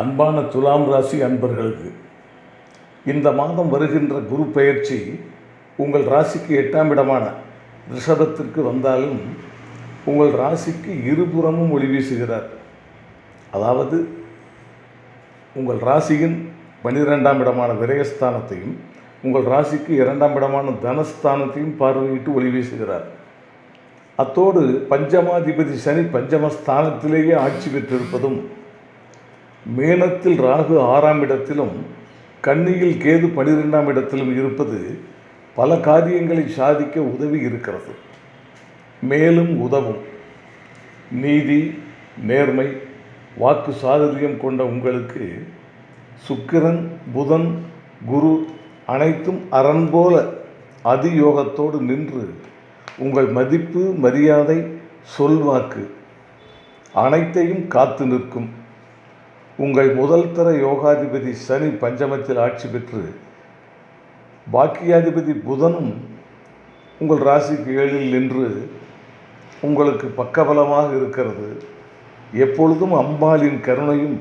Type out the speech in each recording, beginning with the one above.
அன்பான துலாம் ராசி அன்பர்களுக்கு இந்த மாதம் வருகின்ற குரு பெயர்ச்சி உங்கள் ராசிக்கு 8ஆம் இடமான ரிஷபத்திற்கு வந்தாலும் உங்கள் ராசிக்கு இருபுறமும் ஒளி வீசுகிறார். அதாவது உங்கள் ராசியின் 12ஆம் இடமான விரயஸ்தானத்தையும் உங்கள் ராசிக்கு 2ஆம் இடமான தனஸ்தானத்தையும் பார்வையிட்டு ஒளி வீசுகிறார். அத்தோடு பஞ்சமாதிபதி சனி பஞ்சமஸ்தானத்திலேயே ஆட்சி பெற்றிருப்பதும், மேனத்தில் ராகு 6ஆம் இடத்திலும் கன்னியில் கேது 12ஆம் இடத்திலும் இருப்பது பல காரியங்களை சாதிக்க உதவி இருக்கிறது. மேலும் உதவும். நீதி, நேர்மை, வாக்கு சாதுரியம் கொண்ட உங்களுக்கு சுக்கிரன், புதன், குரு அனைத்தும் அரண் போல அதியோகத்தோடு நின்று உங்கள் மதிப்பு, மரியாதை, சொல்வாக்கு அனைத்தையும் காத்து நிற்கும். உங்கள் முதல் தர யோகாதிபதி சனி பஞ்சமத்தில் ஆட்சி பெற்று பாக்கியாதிபதி புதனும் உங்கள் ராசிக்கு 7இல் நின்று உங்களுக்கு பக்கபலமாக இருக்கிறது. எப்பொழுதும் அம்பாளின் கருணையும்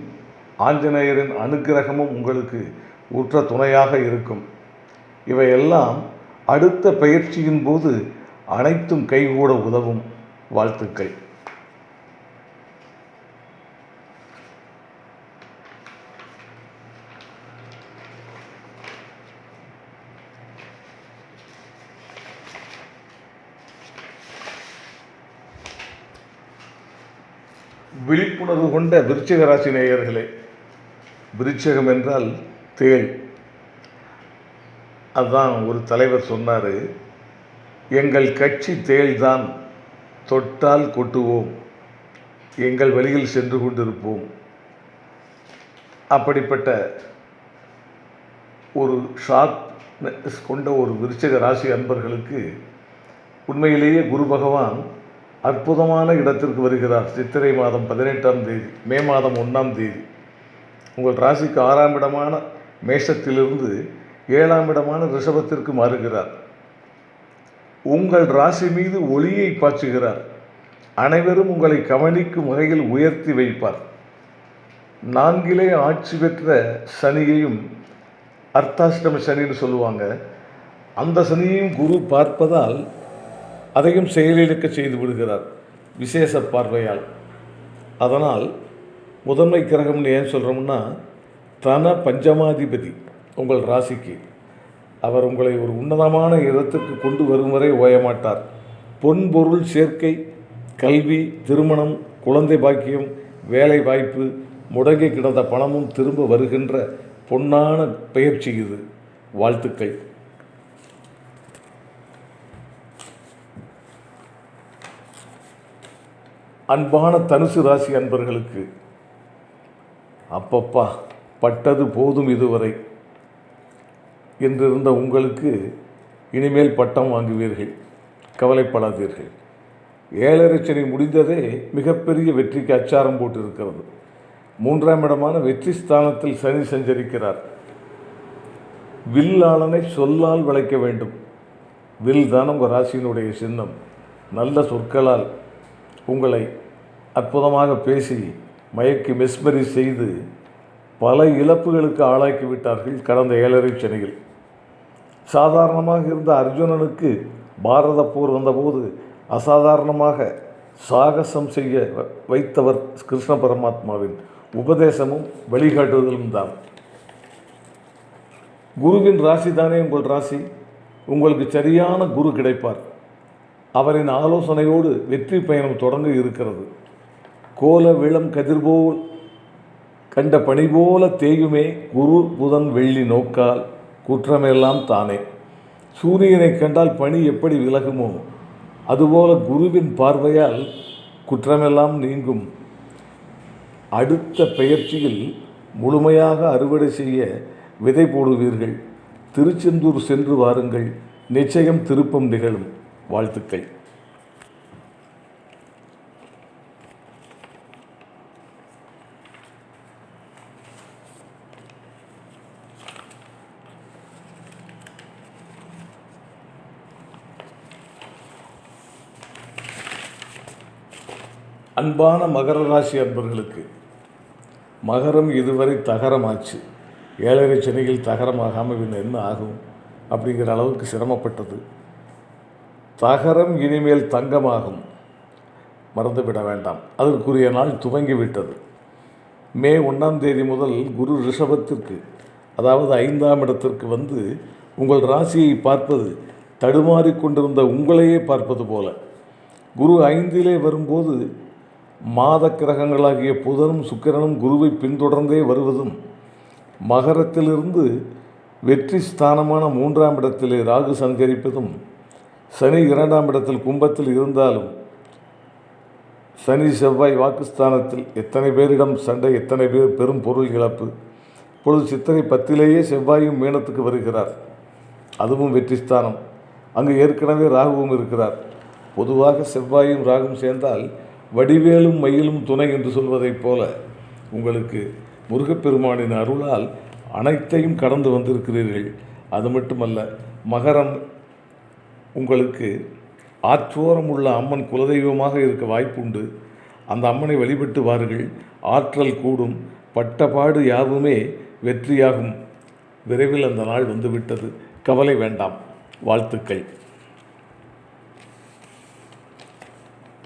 ஆஞ்சநேயரின் அனுக்கிரகமும் உங்களுக்கு உற்ற துணையாக இருக்கும். இவையெல்லாம் அடுத்த பயிற்சியின் போது அனைத்தும் கைகூட உதவும். வாழ்த்துக்கள். விழிப்புணர்வு கொண்ட விருச்சிக ராசி நேயர்களே, விருச்சிகம் என்றால் தேள். அதுதான் ஒரு தலைவர் சொன்னார், எங்கள் கட்சி தேள்தான், தொட்டால் கொட்டுவோம், எங்கள் வழியில் சென்று கொண்டிருப்போம். அப்படிப்பட்ட ஒரு ஷார்ப் கொண்ட ஒரு விருச்சிக ராசி அன்பர்களுக்கு உண்மையிலேயே குரு பகவான் அற்புதமான இடத்திற்கு வருகிறார். சித்திரை மாதம் 18ஆம் தேதி, மே மாதம் 1ஆம் தேதி உங்கள் ராசிக்கு 6ஆம் இடமான மேஷத்திலிருந்து 7ஆம் இடமான ரிஷபத்திற்கு மாறுகிறார். உங்கள் ராசி மீது ஒளியை பாய்ச்சுகிறார். அனைவரும் உங்களை கவனிக்கும் வகையில் உயர்த்தி வைப்பார். 4லே ஆட்சி பெற்ற சனியையும் அர்த்தாஷ்டம சனின்னு சொல்லுவாங்க, அந்த சனியையும் குரு பார்ப்பதால் அதையும் செயலிழக்க செய்து விடுகிறார் விசேஷ பார்வையால். அதனால் முதன்மை கிரகம்னு ஏன் சொல்கிறோம்னா, தன பஞ்சமாதிபதி உங்கள் ராசிக்கு அவர் உங்களை ஒரு உன்னதமான இடத்துக்கு கொண்டு வரும் வரை ஓயமாட்டார். பொன் பொருள் சேர்க்கை, கல்வி, திருமணம், குழந்தை பாக்கியம், வேலை வாய்ப்பு, முடங்கி கிடந்த பணமும் திரும்ப வருகின்ற பொன்னான பயிற்சி இது. வாழ்த்துக்கள். அன்பான தனுசு ராசி அன்பர்களுக்கு, அப்பப்பா பட்டது போதும் இதுவரை என்றிருந்த உங்களுக்கு இனிமேல் பட்டம் வாங்குவீர்கள். கவலைப்படாதீர்கள். 7.5 சனி முடிந்ததே மிகப்பெரிய வெற்றிக்கு அச்சாரம் போட்டிருக்கிறது. 3ஆம் இடமான வெற்றி ஸ்தானத்தில் சனி சஞ்சரிக்கிறார். வில்லாளனை சொல்லால் விளைக்க வேண்டும். வில் தான் உங்கள் ராசியினுடைய சின்னம். நல்ல சொற்களால் உங்களை அற்புதமாக பேசி மயக்கி மெஸ்மரி செய்து பல இழப்புகளுக்கு ஆளாக்கி விட்டார்கள் கடந்த 7.5 சனியில். சாதாரணமாக இருந்த அர்ஜுனனுக்கு பாரத போர் வந்தபோது அசாதாரணமாக சாகசம் செய்ய வைத்தவர் கிருஷ்ண பரமாத்மாவின் உபதேசமும் வழிகாட்டுதலும் தான். குருவின் ராசி தானே உங்கள் ராசி. உங்களுக்கு சரியான குரு கிடைப்பார். அவரின் ஆலோசனையோடு வெற்றி பயணம் தொடங்க இருக்கிறது. கோல விளம் கதிர்போல் கண்ட பணி போல தேயுமே குரு புதன் வெள்ளி நோக்கால் குற்றமெல்லாம் தானே. சூரியனை கண்டால் பனி எப்படி விலகுமோ அதுபோல குருவின் பார்வையால் குற்றமெல்லாம் நீங்கும். அடுத்த பெயர்ச்சியில் முழுமையாக அறுவடை செய்ய விதை போடுவீர்கள். திருச்செந்தூர் சென்று வாருங்கள், நிச்சயம் திருப்பம் நிகழும். வாழ்த்துக்கள். அன்பான மகர ராசி அன்பர்களுக்கு மகரம் இதுவரை தகரமாச்சு, 7.5 சனியில் தகரமாகாமல் இவன் என்ன ஆகும் அப்படிங்கிற அளவுக்கு சிரமப்பட்டது. தகரம் இனிமேல் தங்கமாகும், மறந்துவிட வேண்டாம். அதற்குரிய நாள் துவங்கிவிட்டது. மே 1ஆம் தேதி முதல் குரு ரிஷபத்திற்கு, அதாவது 5ஆம் இடத்திற்கு வந்து உங்கள் ராசியை பார்ப்பது தடுமாறிக்கொண்டிருந்த உங்களையே பார்ப்பது போல. குரு 5இலே வரும்போது மாத கிரகங்களாகிய புதனும் சுக்கிரனும் குருவை பின்தொடர்ந்தே வருவதும், மகரத்திலிருந்து வெற்றி ஸ்தானமான 3ஆம் இடத்திலே ராகு சஞ்சரிப்பதும், சனி 2ஆம் இடத்தில் கும்பத்தில் இருந்தாலும் சனி செவ்வாய் வாக்குஸ்தானத்தில் எத்தனை பேரிடம் சண்டை, எத்தனை பேர் பெரும் பொருள் இழப்பு. இப்பொழுது சித்திரை 10லேயே செவ்வாயும் மீனத்துக்கு வருகிறார், அதுவும் வெற்றி ஸ்தானம். அங்கு ஏற்கனவே ராகுவும் இருக்கிறார். பொதுவாக செவ்வாயும் ராகும் சேர்ந்தால் வடிவேலும் மயிலும் துணை என்று சொல்வதைப் போல உங்களுக்கு முருகப்பெருமானின் அருளால் அனைத்தையும் கடந்து வந்திருக்கிறீர்கள். அது மட்டுமல்ல, மகரம் உங்களுக்கு ஆற்றோரம் உள்ள அம்மன் குலதெய்வமாக இருக்க வாய்ப்புண்டு. அந்த அம்மனை வழிபட்டு வாருங்கள், ஆற்றல் கூடும், பட்டபாடு யாவுமே வெற்றியாகும். விரைவில் அந்த நாள் வந்துவிட்டது, கவலை வேண்டாம். வாழ்த்துக்கள்.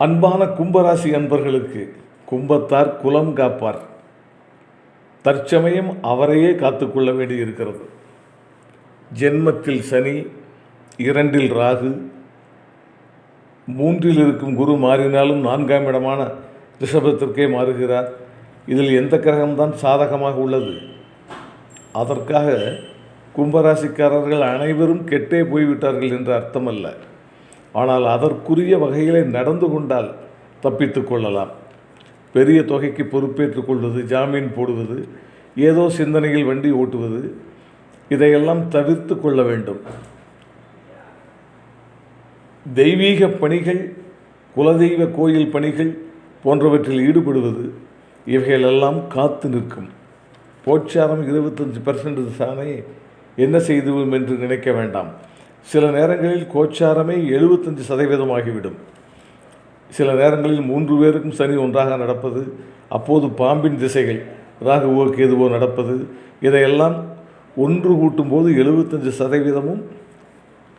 அன்பான கும்பராசி அன்பர்களுக்கு, கும்பத்தார் குலம் காப்பார். தற்சமயம் அவரையே காத்துக்கொள்ள வேண்டியிருக்கிறது. ஜென்மத்தில் சனி, 2இல் ராகு, 3இல் இருக்கும் குரு மாறினாலும் 4ஆம் இடமான ரிஷபத்திற்கே மாறுகிறார். இதில் எந்த கிரகம்தான் சாதகமாக உள்ளது? அதற்காக கும்பராசிக்காரர்கள் அனைவரும் கெட்டே போய்விட்டார்கள் என்று அர்த்தமல்ல. ஆனால் அதற்குரிய வகையிலே நடந்து கொண்டால் தப்பித்து கொள்ளலாம். பெரிய தொகைக்கு பொறுப்பேற்றுக் கொள்வது, ஜாமீன் போடுவது, ஏதோ சிந்தனையில் வண்டி ஓட்டுவது, இதையெல்லாம் தவிர்த்து கொள்ள வேண்டும். தெய்வீக பணிகள், குலதெய்வ கோயில் பணிகள் போன்றவற்றில் ஈடுபடுவது, இவைகளெல்லாம் காத்து நிற்கும். போச்சாரம் 25% தானே, என்ன செய்துவோம் என்று நினைக்க வேண்டாம். சில நேரங்களில் கோச்சாரமே 75% ஆகிவிடும். சில நேரங்களில் 3 பேருக்கும் சனி ஒன்றாக நடப்பது, அப்போது பாம்பின் திசைகள் ராகுவோ கேதுவோ நடப்பது, இதையெல்லாம் ஒன்று கூட்டும் போது 75%ம்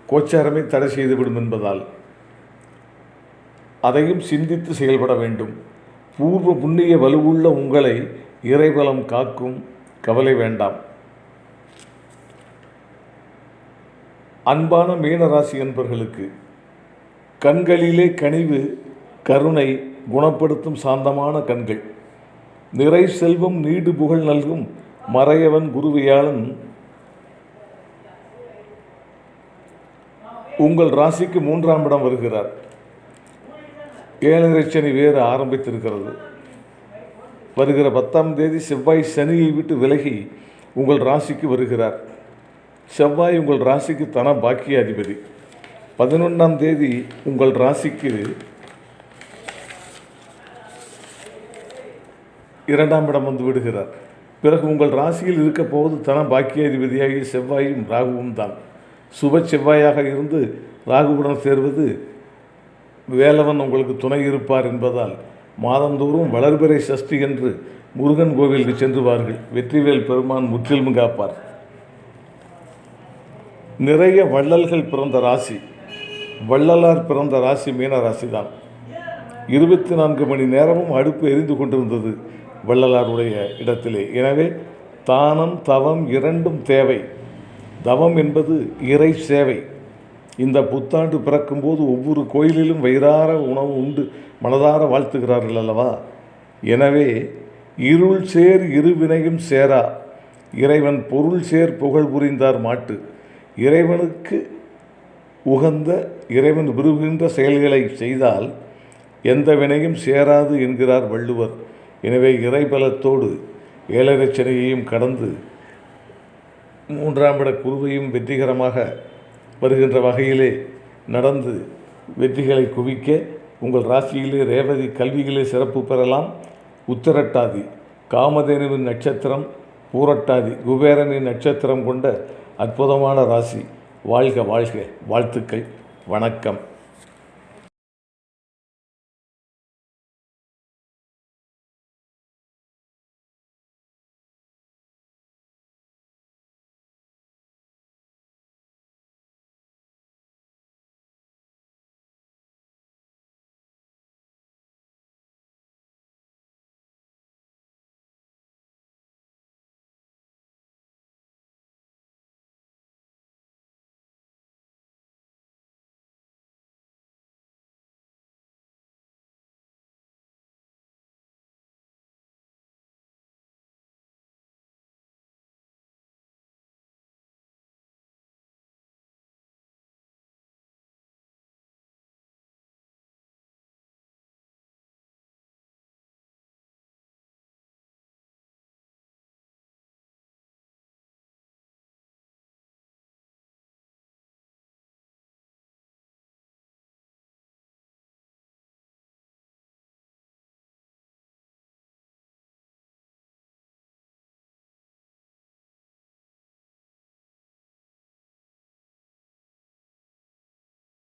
கோச்சாரமே தடை செய்துவிடும் என்பதால் அதையும் சிந்தித்து செயல்பட வேண்டும். பூர்வ புண்ணிய வலுவுள்ள உங்களை இறைபலம் காக்கும், கவலை வேண்டாம். அன்பான மீனராசி என்பர்களுக்கு, கண்களிலே கனிவு, கருணை, குணப்படுத்தும் சாந்தமான கண்கள், நிறை செல்வம், நீடு புகழ் நல்கும் மறையவன் குருவியாளன் உங்கள் ராசிக்கு 3ஆம் இடம் வருகிறார். 7.5 சனி வேறு ஆரம்பித்திருக்கிறது. வருகிற 10ஆம் தேதி செவ்வாய் சனியை விட்டு விலகி உங்கள் ராசிக்கு வருகிறார். செவ்வாய் உங்கள் ராசிக்கு தன பாக்கியாதிபதி. 11ஆம் தேதி உங்கள் ராசிக்கு 2ஆம் இடம் வந்து விடுகிறார். பிறகு உங்கள் ராசியில் இருக்க போவது தன பாக்கியாதிபதியாகிய செவ்வாயும் ராகுவும் தான். சுப செவ்வாயாக இருந்து ராகுவுடன் சேர்வது வேலவன் உங்களுக்கு துணை இருப்பார் என்பதால் மாதந்தோறும் வளர்பிறை சஷ்டி என்று முருகன் கோவிலுக்கு சென்றுவார்கள். வெற்றிவேல் பெருமான் முற்றிலும் காப்பார். நிறைய வள்ளல்கள் பிறந்த ராசி, வள்ளலார் பிறந்த ராசி மீன ராசி தான். 24 மணி நேரமும் அடுப்பு எரிந்து கொண்டிருந்தது வள்ளலாருடைய இடத்திலே. எனவே தானம் தவம் இரண்டும் தேவை. தவம் என்பது இறை சேவை. இந்த புத்தாண்டு பிறக்கும்போது ஒவ்வொரு கோயிலிலும் வயிறார உணவு உண்டு மனதார வாழ்த்துகிறார்கள் அல்லவா? எனவே இருள் சேர் இருவினையும் சேரா, இறைவன் பொருள் சேர் புகழ் புரிந்தார் மாட்டு. இறைவனுக்கு உகந்த, இறைவன் விரும்புகின்ற செயல்களை செய்தால் எந்த வினையும் சேராது என்கிறார் வள்ளுவர். எனவே இறைபலத்தோடு 7.5 சனியையும் கடந்து 3ஆம் இட குருவையும் வெற்றிகரமாக வருகின்ற வகையிலே நடந்து வெற்றிகளை குவிக்க உங்கள் ராசியிலே ரேவதி கல்வியிலே சிறப்பு பெறலாம். உத்திரட்டாதி காமதேனுவின் நட்சத்திரம், பூரட்டாதி குபேரனின் நட்சத்திரம் கொண்ட அற்புதமான ராசி. வாழ்க வாழ்க. வாழ்த்துக்கள். வணக்கம்.